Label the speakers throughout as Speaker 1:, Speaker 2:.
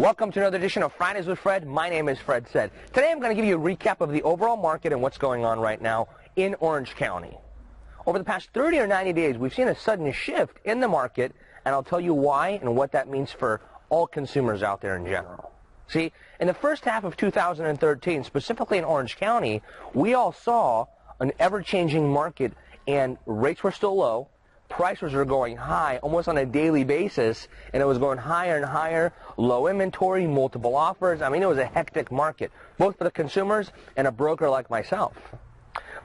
Speaker 1: Welcome to another edition of Fridays with Fred. My name is Fred Said. Today I'm going to give you a recap of the overall market and what's going on right now in Orange County. Over the past 30 or 90 days, we've seen a sudden shift in the market, and I'll tell you why and what that means for all consumers out there in general. See, in the first half of 2013, specifically in Orange County, we all saw an ever-changing market, and rates were still low. Prices were going high almost on a daily basis, and it was going higher and higher, low inventory, multiple offers. I mean, it was a hectic market, both for the consumers and a broker like myself.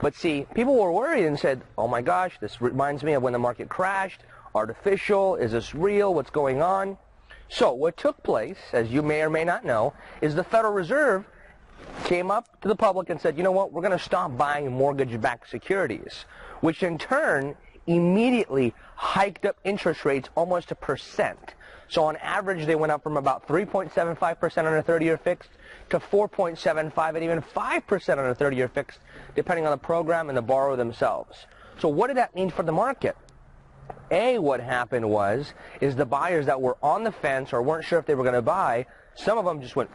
Speaker 1: But see, people were worried and said, oh my gosh, this reminds me of when the market crashed. Artificial, is this real, what's going on? So what took place, as you may or may not know, is the Federal Reserve came up to the public and said, you know what, we're going to stop buying mortgage-backed securities, which in turn immediately hiked up interest rates almost 1%. So on average, they went up from about 3.75% on a 30-year fixed to 4.75 and even 5% on a 30-year fixed, depending on the program and the borrower themselves. So what did that mean for the market? What happened is the buyers that were on the fence or weren't sure if they were going to buy, some of them just went,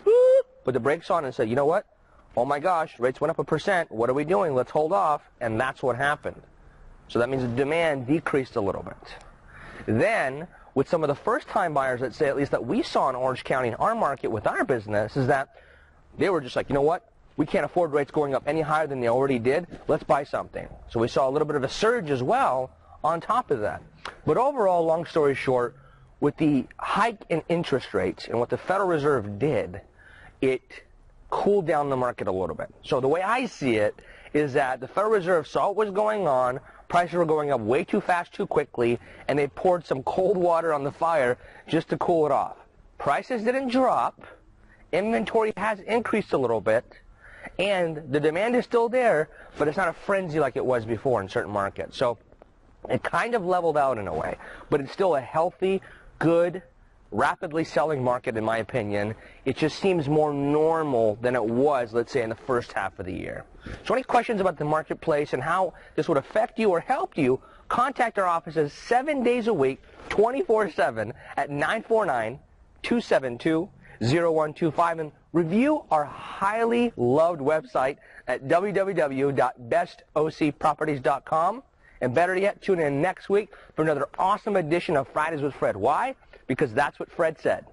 Speaker 1: put the brakes on and said, you know what? Oh my gosh, rates went up 1%. What are we doing? Let's hold off. And that's what happened. So that means the demand decreased a little bit. Then, with some of the first-time buyers, let's say at least that we saw in Orange County in our market with our business, is that they were just like, you know what? We can't afford rates going up any higher than they already did. Let's buy something. So we saw a little bit of a surge as well on top of that. But overall, long story short, with the hike in interest rates and what the Federal Reserve did, it cooled down the market a little bit. So the way I see it is that the Federal Reserve saw what was going on, prices were going up way too fast, too quickly, and they poured some cold water on the fire just to cool it off. Prices didn't drop, inventory has increased a little bit, and the demand is still there, but it's not a frenzy like it was before in certain markets. So it kind of leveled out in a way, but it's still a healthy, good, rapidly selling market in my opinion. It just seems more normal than it was, let's say, in the first half of the year. So any questions about the marketplace and how this would affect you or help you, contact our offices 7 days a week, 24/7 at 949-272-0125 and review our highly loved website at www.bestocproperties.com. And better yet, tune in next week for another awesome edition of Fridays with Fred. Why? Because that's what Fred said.